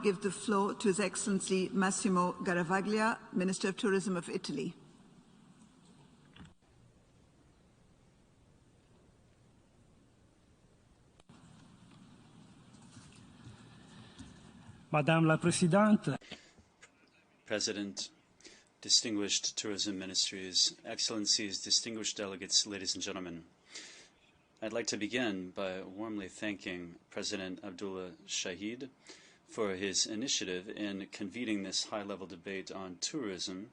give the floor to His Excellency Massimo Garavaglia, Minister of Tourism of Italy. Madame la Présidente, President, distinguished tourism ministries, excellencies, distinguished delegates, ladies and gentlemen. I'd like to begin by warmly thanking President Abdullah Shahid for his initiative in convening this high-level debate on tourism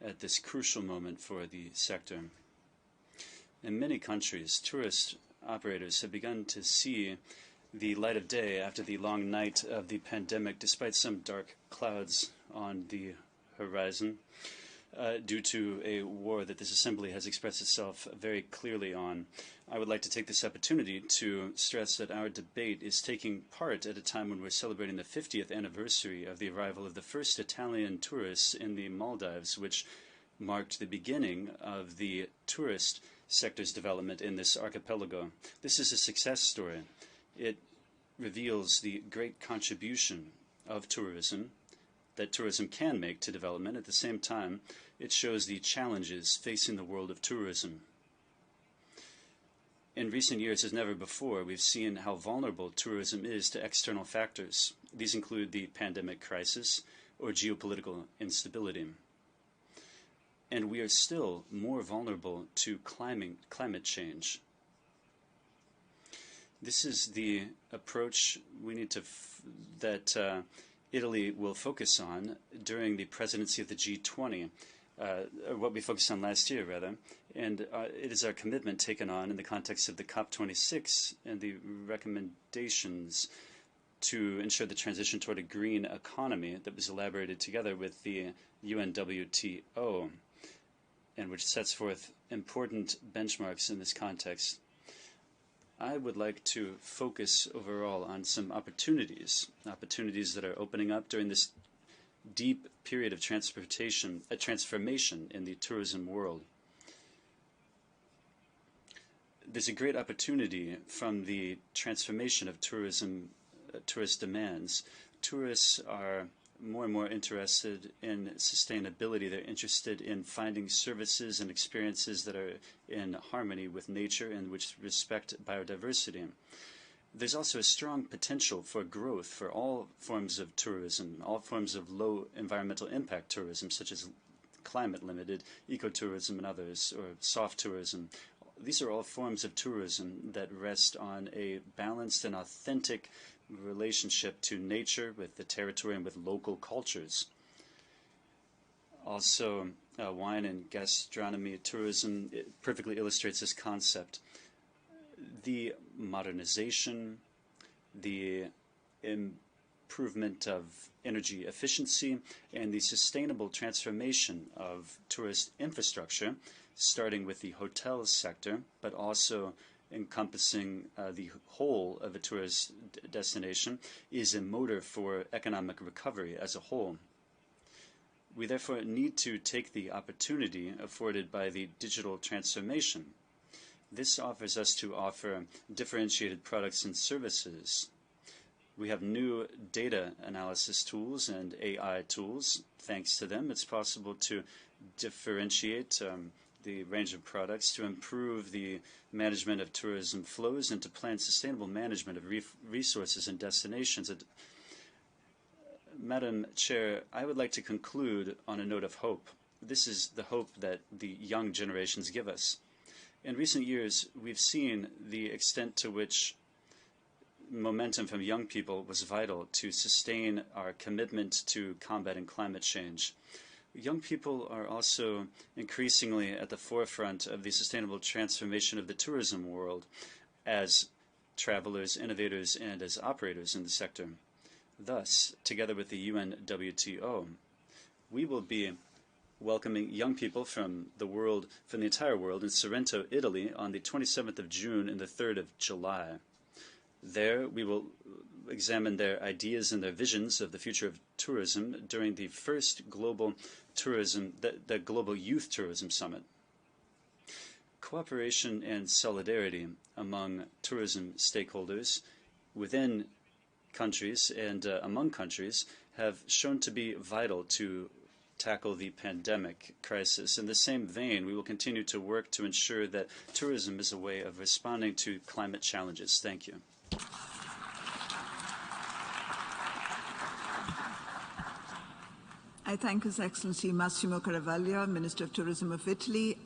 at this crucial moment for the sector. In many countries, tourist operators have begun to see the light of day after the long night of the pandemic, despite some dark clouds on the horizon, due to a war that this Assembly has expressed itself very clearly on. I would like to take this opportunity to stress that our debate is taking part at a time when we're celebrating the 50th anniversary of the arrival of the first Italian tourists in the Maldives, which marked the beginning of the tourist sector's development in this archipelago. This is a success story. It reveals the great contribution of tourism that tourism can make to development. At the same time, it shows the challenges facing the world of tourism. In recent years, as never before, we've seen how vulnerable tourism is to external factors. These include the pandemic crisis or geopolitical instability. And we are still more vulnerable to climate change. This is the approach we need to that Italy will focus on during the presidency of the G20, or what we focused on last year, rather. And it is our commitment taken on in the context of the COP26 and the recommendations to ensure the transition toward a green economy that was elaborated together with the UNWTO, and which sets forth important benchmarks in this context. I would like to focus overall on some opportunities that are opening up during this deep period of transformation in the tourism world. There's a great opportunity from the transformation of tourism, tourist demands. Tourists are more and more interested in sustainability. They're interested in finding services and experiences that are in harmony with nature and which respect biodiversity. There's also a strong potential for growth for all forms of tourism, all forms of low environmental impact tourism, such as climate-limited ecotourism and others, or soft tourism. These are all forms of tourism that rest on a balanced and authentic relationship to nature, with the territory, and with local cultures. Also, wine and gastronomy tourism perfectly illustrates this concept. The modernization, the improvement of energy efficiency, and the sustainable transformation of tourist infrastructure, starting with the hotel sector, but also encompassing the whole of a tourist destination, is a motor for economic recovery as a whole. We therefore need to take the opportunity afforded by the digital transformation. This offers us to offer differentiated products and services. We have new data analysis tools and AI tools. Thanks to them, it's possible to differentiate the range of products, to improve the management of tourism flows, and to plan sustainable management of resources and destinations. Madam Chair, I would like to conclude on a note of hope. This is the hope that the young generations give us. In recent years, we've seen the extent to which momentum from young people was vital to sustain our commitment to combating climate change. Young people are also increasingly at the forefront of the sustainable transformation of the tourism world as travelers, innovators, and as operators in the sector. Thus, together with the UNWTO, we will be welcoming young people from the entire world in Sorrento, Italy on the 27th of June and the 3rd of July. There, we will examine their ideas and their visions of the future of tourism during the first global tourism, the Global Youth Tourism Summit. Cooperation and solidarity among tourism stakeholders within countries and among countries have shown to be vital to tackle the pandemic crisis. In the same vein, we will continue to work to ensure that tourism is a way of responding to climate challenges. Thank you. I thank His Excellency Massimo Garavaglia, Minister of Tourism of Italy.